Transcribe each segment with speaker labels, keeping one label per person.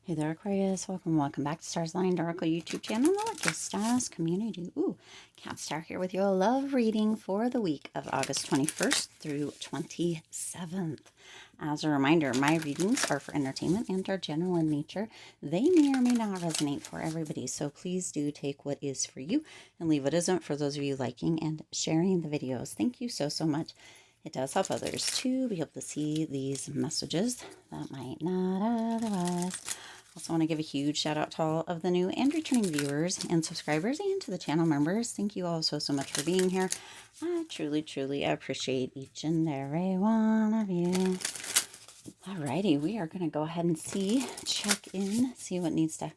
Speaker 1: Hey there, Aquarius. Welcome back to Stars Line Oracle YouTube channel, the Lucky Stars community. Cat Star here with your love reading for the week of August 21st through 27th. As a reminder, my readings are for entertainment and are general in nature. They may or may not resonate for everybody, so please do take what is for you and leave what isn't for those of you liking and sharing the videos. Thank you so much. It does help others to be able to see these messages that might not otherwise. Also want to give a huge shout out to all of the new and returning viewers and subscribers and to the channel members. Thank you all so much for being here. I truly appreciate each and every one of you. Alrighty, we are going to go ahead and check in, see what needs to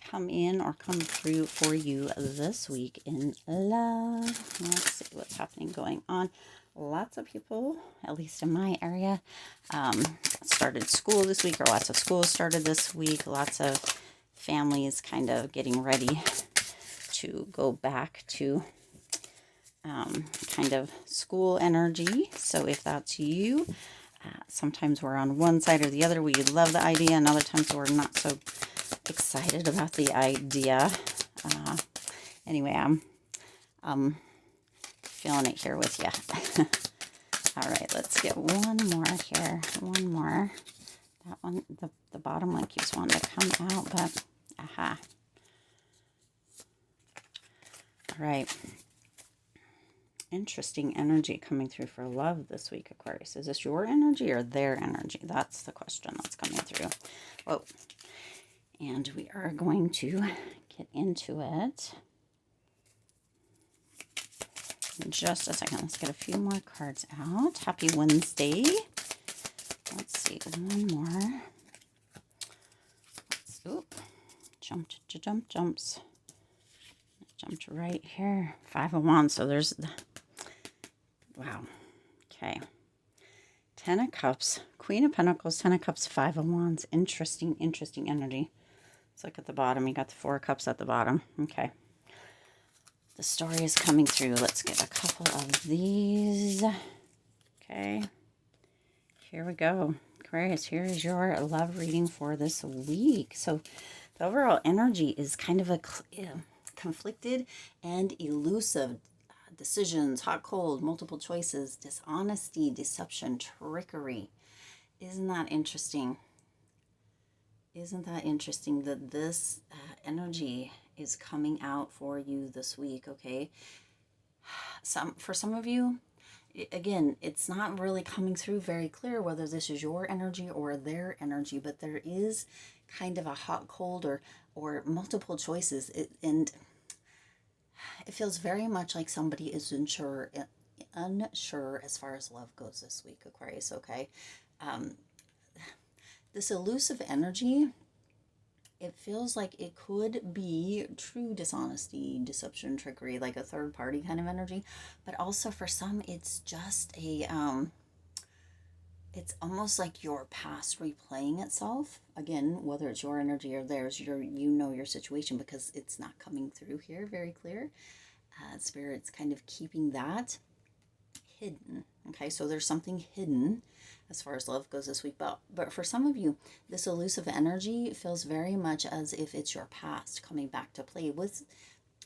Speaker 1: come in or come through for you this week in love. Let's see what's happening going on. Lots of people, at least in my area, started school this week, or lots of schools started this week. Lots of families kind of getting ready to go back to kind of school energy. So if that's you, sometimes we're on one side or the other. We love the idea, and other times we're not so excited about the idea. Anyway, I'm feeling it here with you. All right, let's get one more here. One more. That one, the bottom one keeps wanting to come out, but aha. All right. Interesting energy coming through for love this week, Aquarius. Is this your energy or their energy? That's the question that's coming through. Whoa. And we are going to get into it in just a second. Let's get a few more cards out. Happy Wednesday. Let's see, one more. Jumps. Jumped right here. 5 of Wands. So there's the, wow. Okay. 10 of Cups, Queen of Pentacles, 10 of Cups, 5 of Wands. Interesting energy. Let's look at the bottom. You got the 4 of Cups at the bottom. Okay. The story is coming through. Let's get a couple of these. Okay. Here we go. Aquarius, here is your love reading for this week. So the overall energy is kind of a conflicted and elusive. Decisions, hot, cold, multiple choices, dishonesty, deception, trickery. Isn't that interesting? Isn't that interesting that this energy is coming out for you this week, okay? For some of you, again, it's not really coming through very clear whether this is your energy or their energy, but there is kind of a hot, cold, or multiple choices. And it feels very much like somebody is unsure as far as love goes this week, Aquarius, okay? This elusive energy, it feels like it could be true dishonesty, deception, trickery, like a third party kind of energy. But also for some, it's just it's almost like your past replaying itself. Again, whether it's your energy or theirs, you know your situation because it's not coming through here very clear. Spirit's kind of keeping that hidden. Okay, so there's something hidden as far as love goes this week. But for some of you, this elusive energy feels very much as if it's your past coming back to play with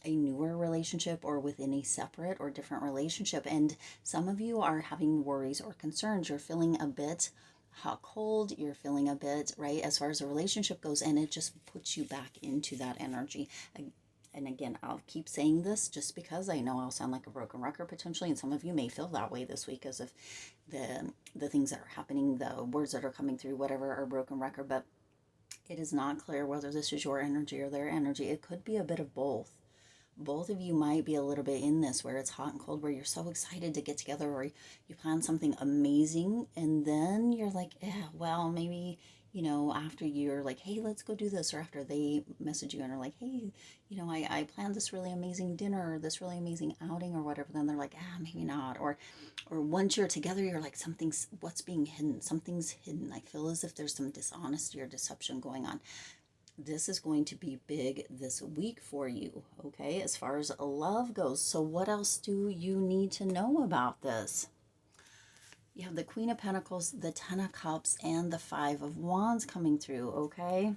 Speaker 1: a newer relationship or within a separate or different relationship. And some of you are having worries or concerns. You're feeling a bit hot, cold. You're feeling a bit, right, as far as the relationship goes. And it just puts you back into that energy. And again, I'll keep saying this just because I know I'll sound like a broken record potentially, and some of you may feel that way this week as if the things that are happening, the words that are coming through, whatever, are broken record, but it is not clear whether this is your energy or their energy. It could be a bit of both. Both of you might be a little bit in this where it's hot and cold, where you're so excited to get together or you plan something amazing, and then you're like, well, maybe, after you're like, hey, let's go do this, or after they message you and are like, hey, I planned this really amazing dinner or this really amazing outing or whatever, then they're like, maybe not. Or once you're together, you're like, what's being hidden? Something's hidden. I feel as if there's some dishonesty or deception going on. This is going to be big this week for you, okay, as far as love goes. So what else do you need to know about this? You have the Queen of Pentacles, the 10 of Cups, and the 5 of Wands coming through, okay?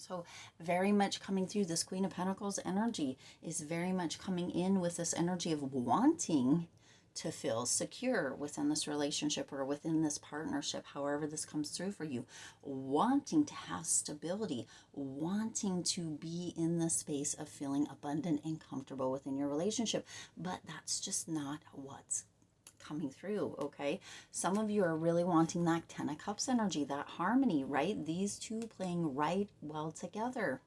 Speaker 1: So very much coming through, this Queen of Pentacles energy is very much coming in with this energy of wanting to feel secure within this relationship or within this partnership, however this comes through for you, wanting to have stability, wanting to be in the space of feeling abundant and comfortable within your relationship. But that's just not what's coming through. Okay, some of you are really wanting that 10 of Cups energy, that harmony, right? These two playing right well together,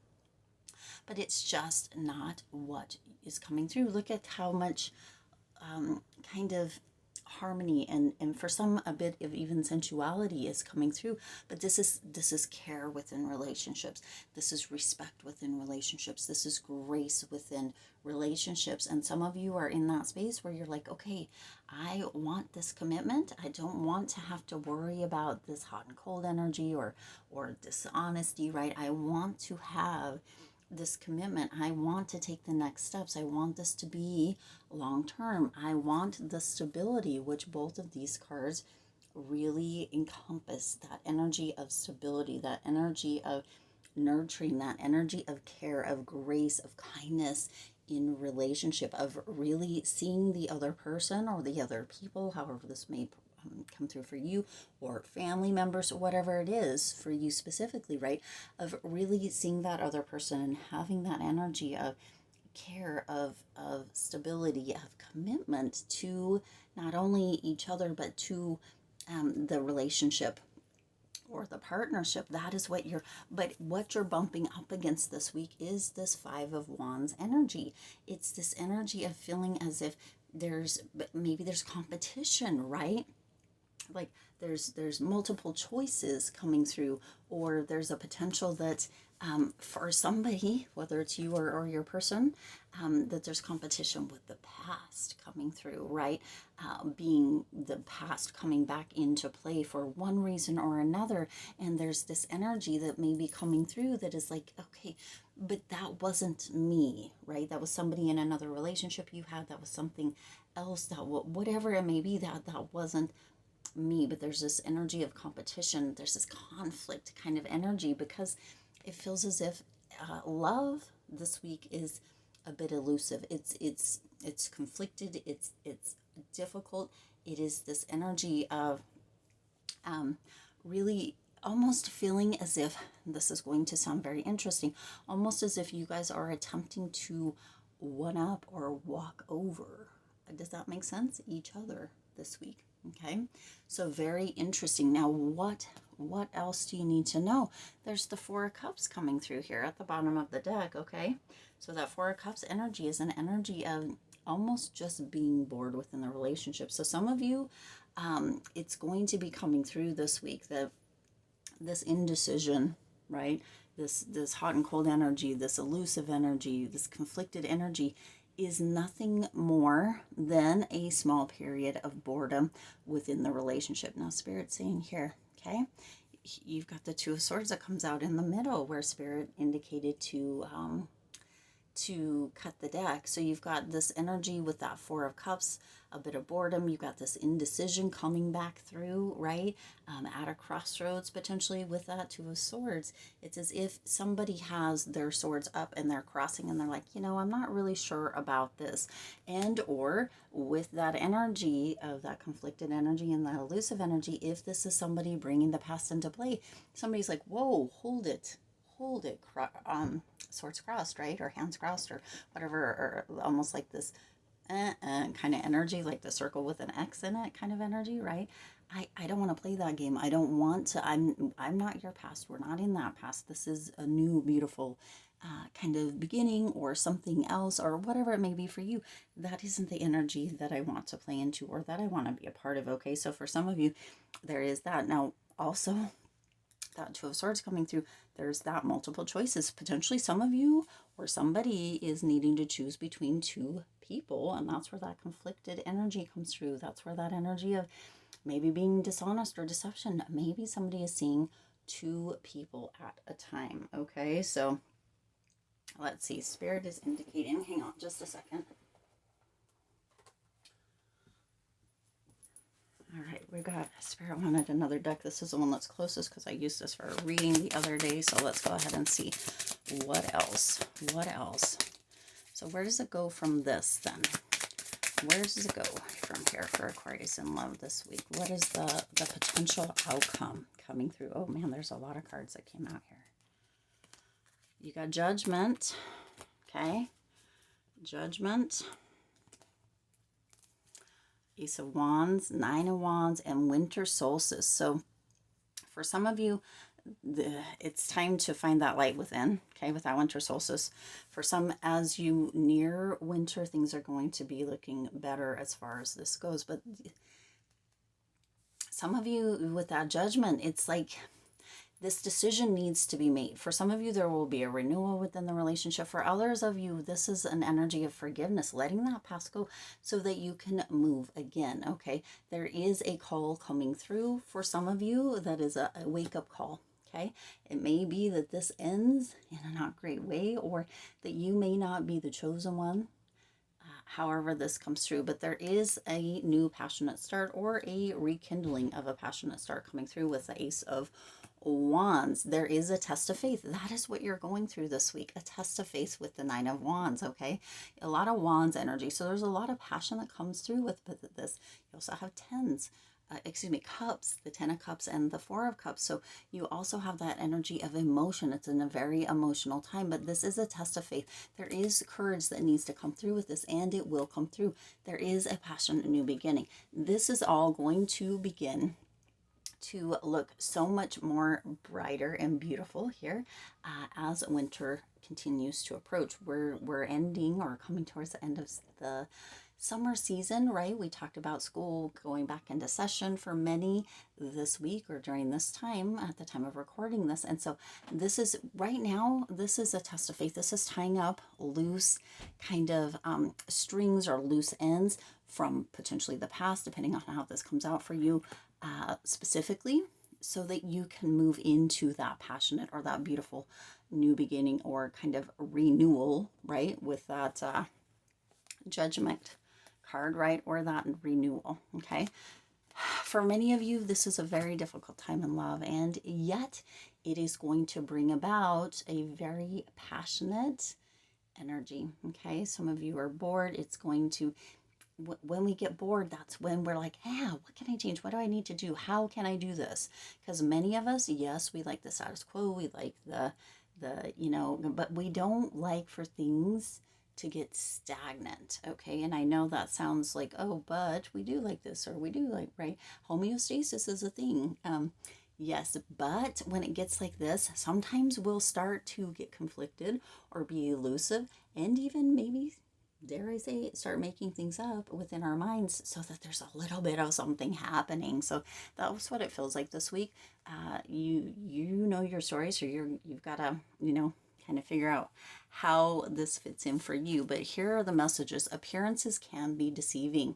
Speaker 1: but it's just not what is coming through. Look at how much kind of harmony and for some a bit of even sensuality is coming through. But this is care within relationships, this is respect within relationships, this is grace within relationships. And some of you are in that space where you're like, okay, I want this commitment, I don't want to have to worry about this hot and cold energy or dishonesty, right? I want to have this commitment. I want to take the next steps. I want this to be long term. I want the stability, which both of these cards really encompass, that energy of stability, that energy of nurturing, that energy of care, of grace, of kindness in relationship, of really seeing the other person or the other people, however this may come through for you, or family members, or whatever it is for you specifically, right? Of really seeing that other person and having that energy of care, of stability, of commitment to not only each other, but to the relationship or the partnership. That is what you're bumping up against this week is this Five of Wands energy. It's this energy of feeling as if maybe there's competition, right? Like there's multiple choices coming through, or there's a potential that for somebody, whether it's you or your person, that there's competition with the past coming through, right? Being the past coming back into play for one reason or another. And there's this energy that may be coming through that is like, okay, but that wasn't me, right? That was somebody in another relationship you had, that was something else, that whatever it may be, that wasn't me. But there's this energy of competition, there's this conflict kind of energy, because it feels as if love this week is a bit elusive. It's conflicted, it's difficult. It is this energy of really almost feeling as if, this is going to sound very interesting, almost as if you guys are attempting to one up or walk over, does that make sense, each other this week. Okay, so very interesting. Now what else do you need to know? There's the Four of Cups coming through here at the bottom of the deck. Okay, so that Four of Cups energy is an energy of almost just being bored within the relationship. So some of you, it's going to be coming through this week, that this indecision, right? This hot and cold energy, this elusive energy, this conflicted energy is nothing more than a small period of boredom within the relationship. Now, Spirit's saying here, okay, you've got the Two of Swords that comes out in the middle, where Spirit indicated to cut the deck. So you've got this energy with that Four of Cups, a bit of boredom. You've got this indecision coming back through, right? At a crossroads potentially with that Two of Swords. It's as if somebody has their swords up and they're crossing and they're like, I'm not really sure about this. And or with that energy of that conflicted energy and that elusive energy, if this is somebody bringing the past into play, somebody's like, whoa, hold it, swords crossed, right? Or hands crossed or whatever, or almost like this kind of energy, like the circle with an X in it kind of energy, right? I don't want to play that game. I don't want to. I'm not your past. We're not in that past. This is a new, beautiful kind of beginning or something else or whatever it may be for you. That isn't the energy that I want to play into or that I want to be a part of. Okay, so for some of you, there is that. Now, also, that Two of Swords coming through, there's that multiple choices. Potentially some of you or somebody is needing to choose between two people, and that's where that conflicted energy comes through. That's where that energy of maybe being dishonest or deception. Maybe somebody is seeing two people at a time. Okay, so let's see. Spirit is indicating, hang on just a second. All right, we got Spirit wanted another deck. This is the one that's closest because I used this for a reading the other day. So let's go ahead and see what else. What else? So where does it go from this then? Where does it go from here for Aquarius in love this week? What is the potential outcome coming through? Oh man, there's a lot of cards that came out here. You got Judgment, okay? Judgment. Ace of Wands, Nine of Wands, and Winter Solstice. So for some of you, it's time to find that light within, okay, with that Winter Solstice. For some, as you near winter, things are going to be looking better as far as this goes. But some of you with that Judgment, it's like this decision needs to be made. For some of you, there will be a renewal within the relationship. For others of you, this is an energy of forgiveness, letting that past go so that you can move again, okay? There is a call coming through. For some of you, that is a wake-up call, okay? It may be that this ends in a not great way, or that you may not be the chosen one. However this comes through, but there is a new passionate start or a rekindling of a passionate start coming through with the Ace of Wands. There is a test of faith. That is what you're going through this week, a test of faith with the Nine of Wands, okay? A lot of Wands energy. So there's a lot of passion that comes through with this. You also have cups, the Ten of Cups and the Four of Cups. So you also have that energy of emotion. It's in a very emotional time, but this is a test of faith. There is courage that needs to come through with this, and it will come through. There is a passionate new beginning. This is all going to begin to look so much more brighter and beautiful here as winter continues to approach. We're ending or coming towards the end of the summer season, right? We talked about school going back into session for many this week or during this time at the time of recording this. And so this is right now, this is a test of faith. This is tying up loose kind of strings or loose ends from potentially the past, depending on how this comes out for you specifically, so that you can move into that passionate or that beautiful new beginning or kind of renewal, right? With that Judgment card, right? Or that renewal, okay? For many of you, this is a very difficult time in love, and yet it is going to bring about a very passionate energy, okay? Some of you are bored. It's going to, when we get bored, that's when we're like, what can I change? What do I need to do? How can I do this? Because many of us, yes, we like the status quo. We like the but we don't like for things to get stagnant, okay? And I know that sounds like, oh, but we do like this, or we do like, right? Homeostasis is a thing. Yes, but when it gets like this, sometimes we'll start to get conflicted or be elusive, and even maybe, dare I say, start making things up within our minds so that there's a little bit of something happening. So that was what it feels like this week. You know your story, so you've got to kind of figure out how this fits in for you. But here are the messages. Appearances can be deceiving.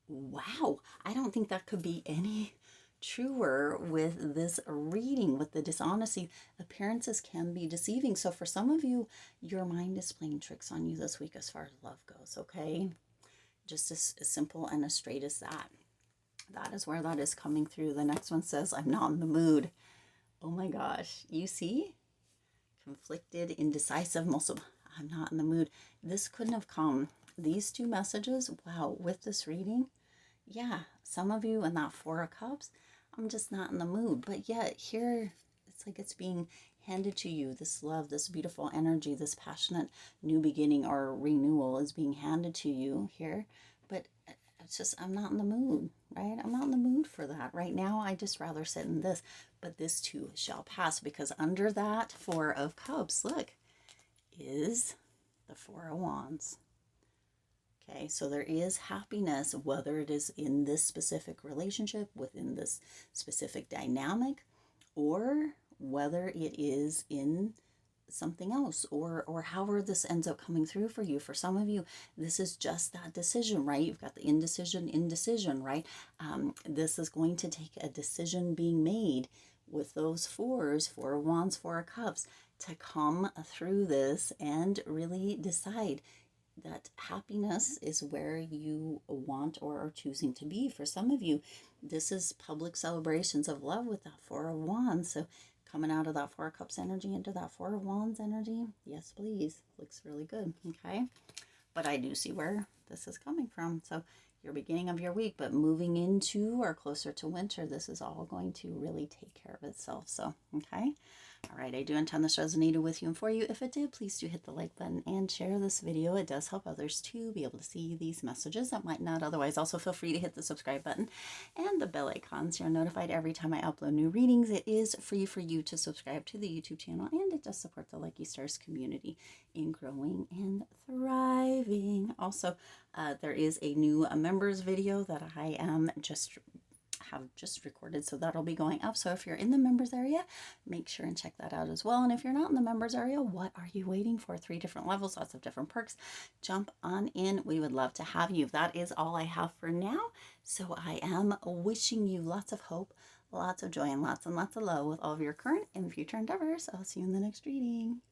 Speaker 1: Wow, I don't think that could be any truer with this reading, with the dishonesty. Appearances can be deceiving. So for some of you, your mind is playing tricks on you this week as far as love goes, okay? Just as simple and as straight as that. That is where that is coming through. The next one says, I'm not in the mood. Oh my gosh, you see? Conflicted, indecisive, I'm not in the mood. This couldn't have come. These two messages, wow, with this reading, yeah, some of you in that Four of Cups, I'm just not in the mood. But yet here, it's like it's being handed to you. This love, this beautiful energy, this passionate new beginning or renewal is being handed to you here. But it's just, I'm not in the mood, right? I'm not in the mood for that. Right now, I just rather sit in this. But this too shall pass, because under that Four of Cups, look, is the Four of Wands. Okay, so there is happiness, whether it is in this specific relationship, within this specific dynamic, or whether it is in something else, or however this ends up coming through for you. For some of you, this is just that decision, right? You've got the indecision, right? This is going to take a decision being made with those fours, Four of Wands, Four of Cups, to come through this and really decide, that happiness is where you want or are choosing to be. For some of you, this is public celebrations of love with that Four of Wands. So coming out of that Four of Cups energy into that Four of Wands energy, yes, please. Looks really good, okay? But I do see where this is coming from. So your beginning of your week, but moving into or closer to winter, this is all going to really take care of itself. So, okay. All right, I do intend this resonated with you and for you. If it did, please do hit the like button and share this video. It does help others to be able to see these messages that might not otherwise. Also, feel free to hit the subscribe button and the bell icon so you're notified every time I upload new readings. It is free for you to subscribe to the YouTube channel, and it does support the Lucky Stars community in growing and thriving. Also, there is a new members video that I am have just recorded, so that'll be going up. So if you're in the members area, make sure and check that out as well. And if you're not in the members area, what are you waiting for? 3 different levels, lots of different perks. Jump on in. We would love to have you. That is all I have for now. So I am wishing you lots of hope, lots of joy, and lots of love with all of your current and future endeavors. I'll see you in the next reading.